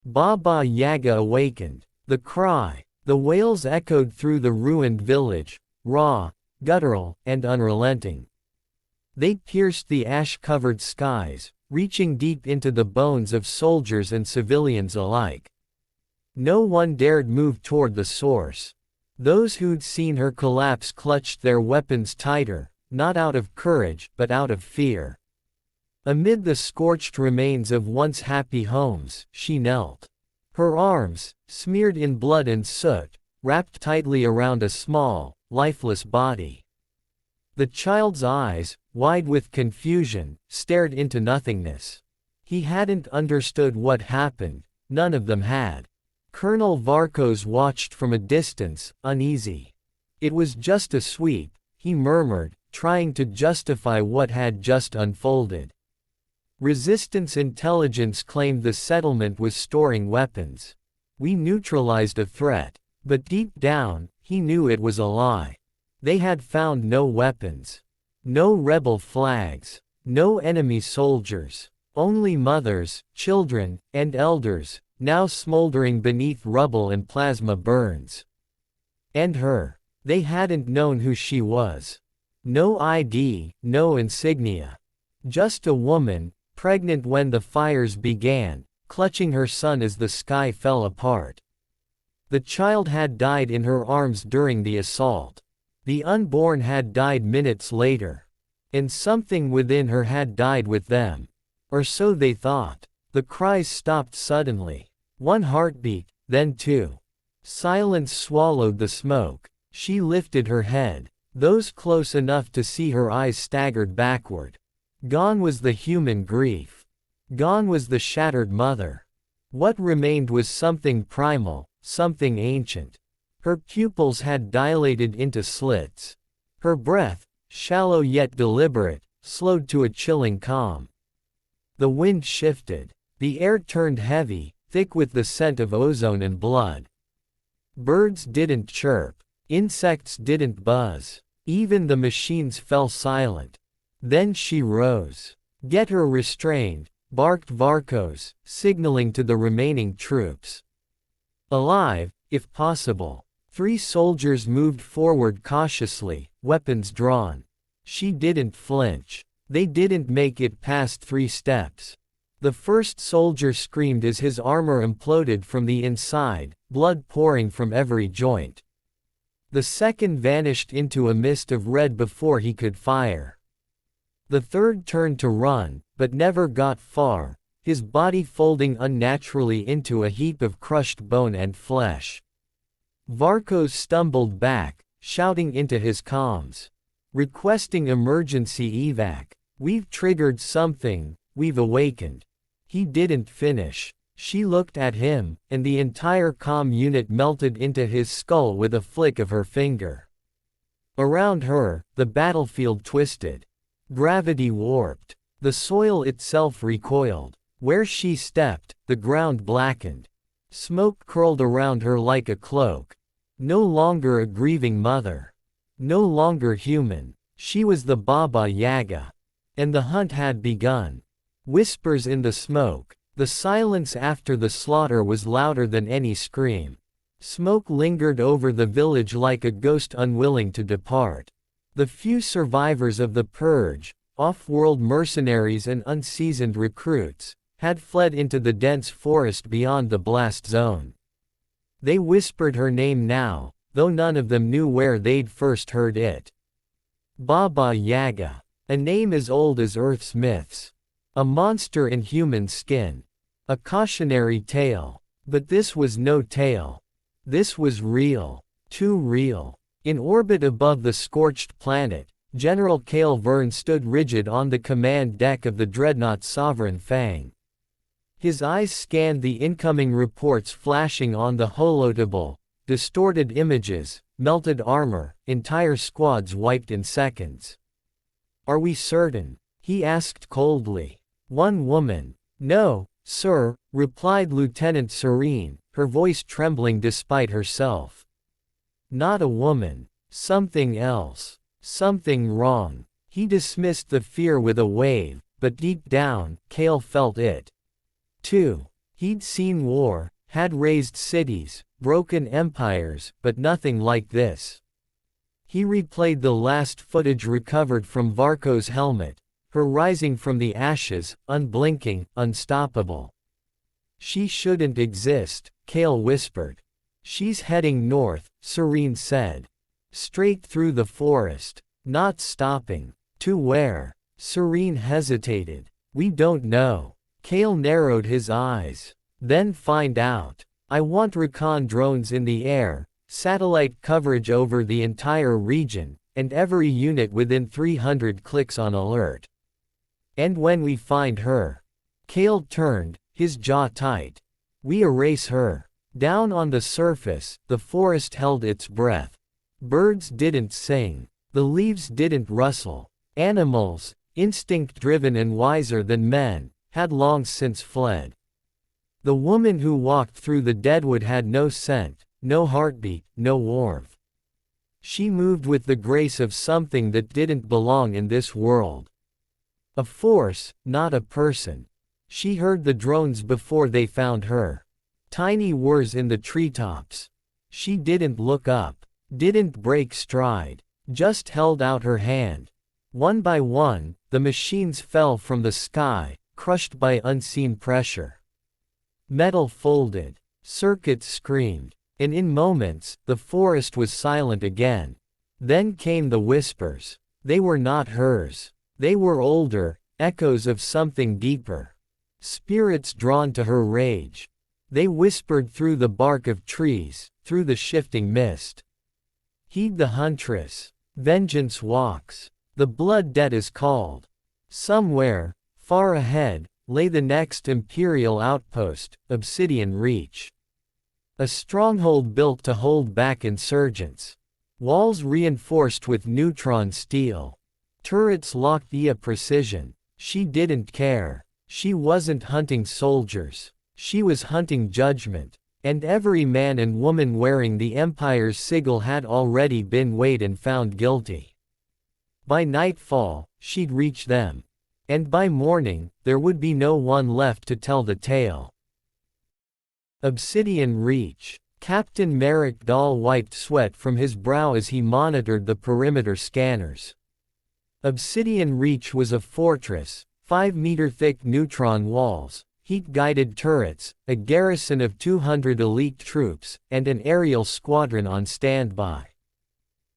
Baba Yaga awakened. The cry, the wails echoed through the ruined village, raw, guttural, and unrelenting. They pierced the ash-covered skies, reaching deep into the bones of soldiers and civilians alike. No one dared move toward the source. Those who'd seen her collapse clutched their weapons tighter, not out of courage, but out of fear. Amid the scorched remains of once happy homes, she knelt. Her arms, smeared in blood and soot, wrapped tightly around a small, lifeless body. The child's eyes, wide with confusion, stared into nothingness. He hadn't understood what happened, none of them had. Colonel Varkos watched from a distance, uneasy. It was just a sweep, he murmured, trying to justify what had just unfolded. Resistance intelligence claimed the settlement was storing weapons. We neutralized a threat, but deep down, he knew it was a lie. They had found no weapons. No rebel flags. No enemy soldiers. Only mothers, children, and elders, now smoldering beneath rubble and plasma burns. And her. They hadn't known who she was. No ID, no insignia. Just a woman, pregnant when the fires began, clutching her son as the sky fell apart. The child had died in her arms during the assault. The unborn had died minutes later. And something within her had died with them. Or so they thought. The cries stopped suddenly. One heartbeat, then two. Silence swallowed the smoke. She lifted her head. Those close enough to see her eyes staggered backward. Gone was the human grief. Gone was the shattered mother. What remained was something primal, something ancient. Her pupils had dilated into slits. Her breath, shallow yet deliberate, slowed to a chilling calm. The wind shifted. The air turned heavy, thick with the scent of ozone and blood. Birds didn't chirp. Insects didn't buzz. Even the machines fell silent. Then she rose. "Get her restrained," barked Varkos, signaling to the remaining troops. Alive, if possible. 3 soldiers moved forward cautiously, weapons drawn. She didn't flinch. They didn't make it past 3 steps. The first soldier screamed as his armor imploded from the inside, blood pouring from every joint. The second vanished into a mist of red before he could fire. The third turned to run, but never got far, his body folding unnaturally into a heap of crushed bone and flesh. Varkos stumbled back, shouting into his comms. Requesting emergency evac. "We've triggered something, we've awakened." He didn't finish. She looked at him, and the entire comm unit melted into his skull with a flick of her finger. Around her, the battlefield twisted. Gravity warped. The soil itself recoiled. Where she stepped, the ground blackened. Smoke curled around her like a cloak. No longer a grieving mother. No longer human. She was the Baba Yaga. And the hunt had begun. Whispers in the smoke. The silence after the slaughter was louder than any scream. Smoke lingered over the village like a ghost unwilling to depart. The few survivors of the purge, off-world mercenaries and unseasoned recruits, had fled into the dense forest beyond the blast zone. They whispered her name now, though none of them knew where they'd first heard it. Baba Yaga. A name as old as Earth's myths. A monster in human skin. A cautionary tale. But this was no tale. This was real. Too real. In orbit above the scorched planet, General Cale Verne stood rigid on the command deck of the dreadnought Sovereign Fang. His eyes scanned the incoming reports flashing on the holotable, distorted images, melted armor, entire squads wiped in seconds. "Are we certain?" he asked coldly. One woman. "No, sir," replied Lieutenant Serene, her voice trembling despite herself. Not a woman. Something else. Something wrong. He dismissed the fear with a wave, but deep down, Cale felt it. 2. He'd seen war, had raised cities, broken empires, but nothing like this. He replayed the last footage recovered from Varco's helmet, her rising from the ashes, unblinking, unstoppable. "She shouldn't exist," Kale whispered. "She's heading north," Serene said. "Straight through the forest. Not stopping. To where?" Serene hesitated. "We don't know." Kale narrowed his eyes. "Then find out. I want recon drones in the air, satellite coverage over the entire region, and every unit within 300 clicks on alert. And when we find her." Kale turned, his jaw tight. "We erase her." Down on the surface, the forest held its breath. Birds didn't sing. The leaves didn't rustle. Animals, instinct-driven and wiser than men, had long since fled. The woman who walked through the deadwood had no scent, no heartbeat, no warmth. She moved with the grace of something that didn't belong in this world. A force, not a person. She heard the drones before they found her. Tiny whirs in the treetops. She didn't look up, didn't break stride, just held out her hand. One by one, the machines fell from the sky, crushed by unseen pressure. Metal folded, circuits screamed, and in moments, the forest was silent again. Then came the whispers. They were not hers. They were older, echoes of something deeper. Spirits drawn to her rage. They whispered through the bark of trees, through the shifting mist. "Heed the huntress. Vengeance walks. The blood debt is called." Somewhere, far ahead, lay the next imperial outpost, Obsidian Reach. A stronghold built to hold back insurgents. Walls reinforced with neutron steel. Turrets locked via precision. She didn't care. She wasn't hunting soldiers. She was hunting judgment. And every man and woman wearing the Empire's sigil had already been weighed and found guilty. By nightfall, she'd reach them. And by morning, there would be no one left to tell the tale. Obsidian Reach. Captain Merrick Dahl wiped sweat from his brow as he monitored the perimeter scanners. Obsidian Reach was a fortress, 5-meter-thick neutron walls, heat-guided turrets, a garrison of 200 elite troops, and an aerial squadron on standby.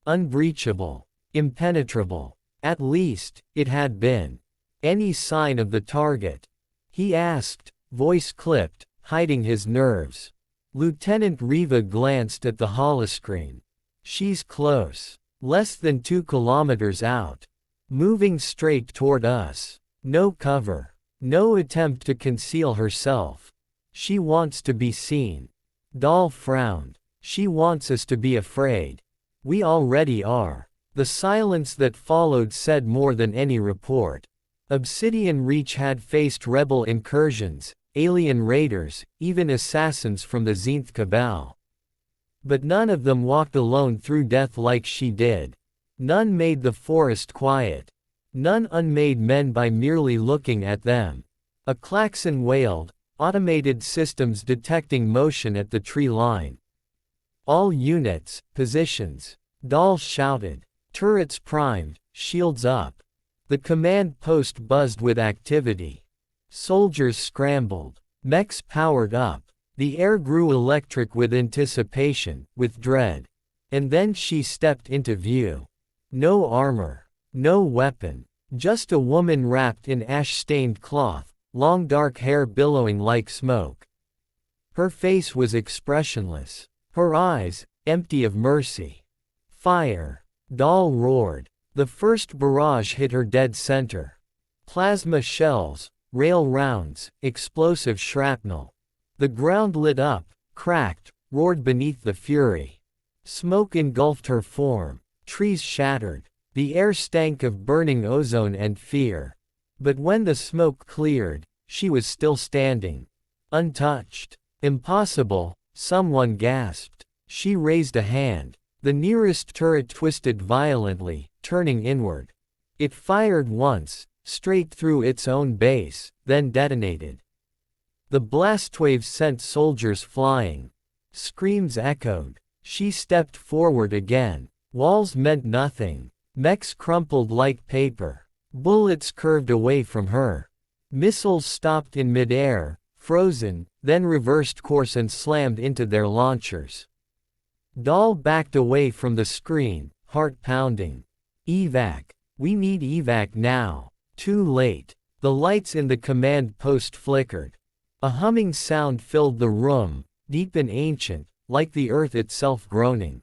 Unbreachable. Impenetrable. At least, it had been. "Any sign of the target?" he asked, voice clipped, hiding his nerves. Lieutenant Riva glanced at the holoscreen. "She's close. Less than 2 kilometers out. Moving straight toward us. No cover. No attempt to conceal herself. She wants to be seen." Dahl frowned. "She wants us to be afraid. We already are." The silence that followed said more than any report. Obsidian Reach had faced rebel incursions, alien raiders, even assassins from the Zenith Cabal. But none of them walked alone through death like she did. None made the forest quiet. None unmade men by merely looking at them. A klaxon wailed, automated systems detecting motion at the tree line. "All units, positions." Dahl shouted. Turrets primed, shields up. The command post buzzed with activity. Soldiers scrambled. Mechs powered up. The air grew electric with anticipation, with dread. And then she stepped into view. No armor. No weapon. Just a woman wrapped in ash-stained cloth, long dark hair billowing like smoke. Her face was expressionless. Her eyes, empty of mercy. "Fire!" Dahl roared. The first barrage hit her dead center. Plasma shells, rail rounds, explosive shrapnel. The ground lit up, cracked, roared beneath the fury. Smoke engulfed her form. Trees shattered. The air stank of burning ozone and fear. But when the smoke cleared, she was still standing. Untouched. "Impossible," someone gasped. She raised a hand. The nearest turret twisted violently, turning inward. It fired once, straight through its own base, then detonated. The blast wave sent soldiers flying. Screams echoed. She stepped forward again. Walls meant nothing. Mechs crumpled like paper. Bullets curved away from her. Missiles stopped in midair, frozen, then reversed course and slammed into their launchers. Dahl backed away from the screen, heart pounding. Evac. We need evac now. Too late. The lights in the command post flickered. A humming sound filled the room, deep and ancient, like the earth itself groaning.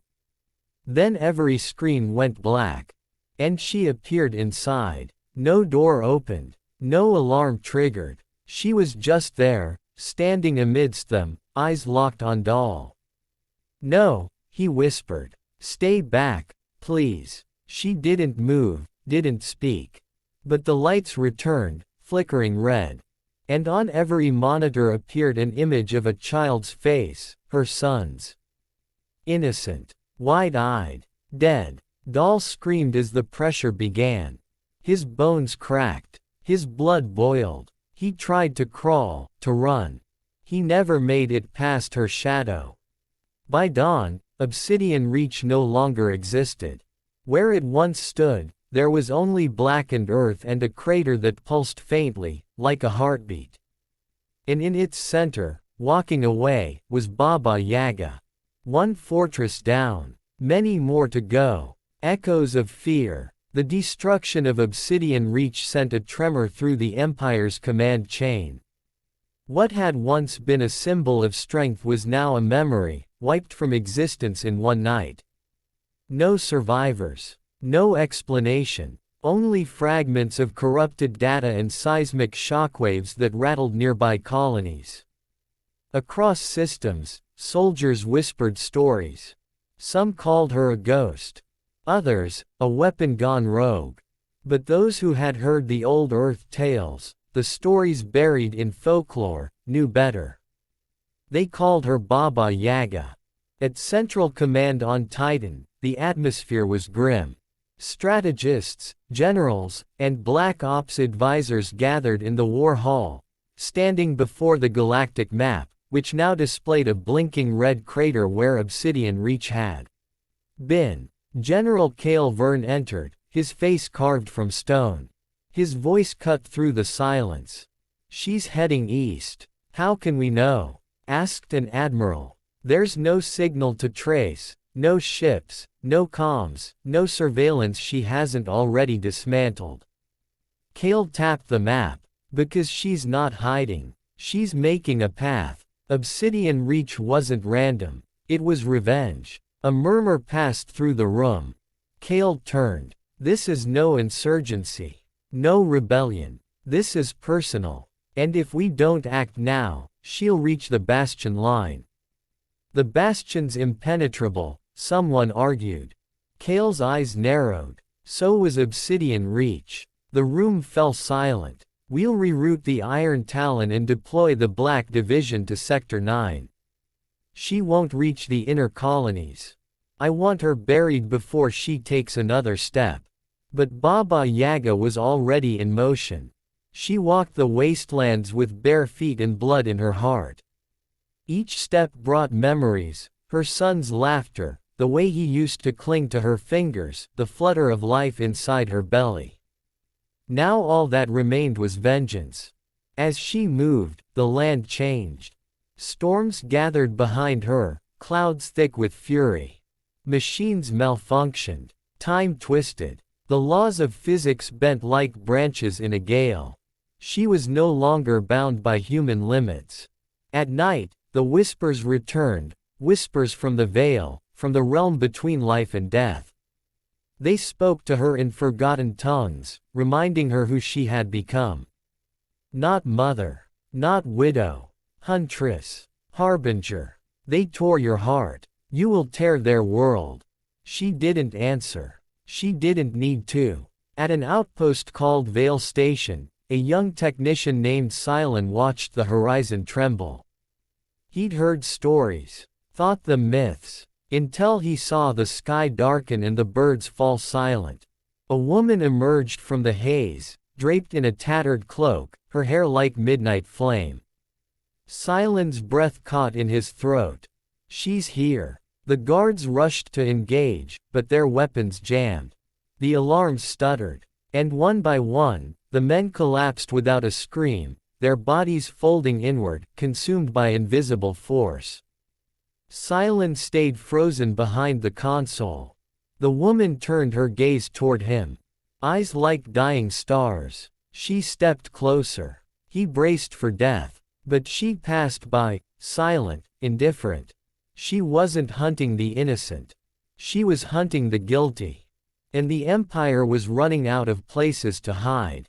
Then every screen went black. And she appeared inside. No door opened. No alarm triggered. She was just there, standing amidst them, eyes locked on Dahl. "No," he whispered. "Stay back, please." She didn't move, didn't speak. But the lights returned, flickering red. And on every monitor appeared an image of a child's face, her son's. Innocent. Wide-eyed. Dead. Dahl screamed as the pressure began. His bones cracked. His blood boiled. He tried to crawl, to run. He never made it past her shadow. By dawn, Obsidian Reach no longer existed. Where it once stood, there was only blackened earth and a crater that pulsed faintly, like a heartbeat. And in its center, walking away, was Baba Yaga. One fortress down. Many more to go. Echoes of fear. The destruction of Obsidian Reach sent a tremor through the Empire's command chain. What had once been a symbol of strength was now a memory, wiped from existence in one night. No survivors. No explanation. Only fragments of corrupted data and seismic shockwaves that rattled nearby colonies. Across systems, soldiers whispered stories. Some called her a ghost. Others, a weapon gone rogue. But those who had heard the old Earth tales, the stories buried in folklore, knew better. They called her Baba Yaga. At Central Command on Titan, the atmosphere was grim. Strategists, generals, and Black Ops advisors gathered in the war hall, standing before the galactic map, which now displayed a blinking red crater where Obsidian Reach had been. General Cale Verne entered, his face carved from stone. His voice cut through the silence. "She's heading east. How can we know?" asked an admiral. "There's no signal to trace, no ships, no comms, no surveillance she hasn't already dismantled." Cale tapped the map. "Because she's not hiding. She's making a path." Obsidian Reach wasn't random. It was revenge. A murmur passed through the room. Cale turned. "This is no insurgency. No rebellion. This is personal. And if we don't act now, she'll reach the Bastion line." "The Bastion's impenetrable," someone argued. Cale's eyes narrowed. So was Obsidian Reach. The room fell silent. "We'll reroute the Iron Talon and deploy the Black Division to Sector 9. She won't reach the inner colonies. I want her buried before she takes another step." But Baba Yaga was already in motion. She walked the wastelands with bare feet and blood in her heart. Each step brought memories, her son's laughter, the way he used to cling to her fingers, the flutter of life inside her belly. Now all that remained was vengeance. As she moved, the land changed. Storms gathered behind her, clouds thick with fury. Machines malfunctioned. Time twisted. The laws of physics bent like branches in a gale. She was no longer bound by human limits. At night, the whispers returned, whispers from the veil, from the realm between life and death. They spoke to her in forgotten tongues, reminding her who she had become. Not mother. Not widow. Huntress. Harbinger. They tore your heart. You will tear their world. She didn't answer. She didn't need to. At an outpost called Vale Station, a young technician named Silen watched the horizon tremble. He'd heard stories, thought them myths, until he saw the sky darken and the birds fall silent. A woman emerged from the haze, draped in a tattered cloak, her hair like midnight flame. Silen's breath caught in his throat. She's here. The guards rushed to engage, but their weapons jammed. The alarms stuttered. And one by one, the men collapsed without a scream, their bodies folding inward, consumed by invisible force. Silen stayed frozen behind the console. The woman turned her gaze toward him. Eyes like dying stars. She stepped closer. He braced for death. But she passed by, silent, indifferent. She wasn't hunting the innocent. She was hunting the guilty. And the Empire was running out of places to hide.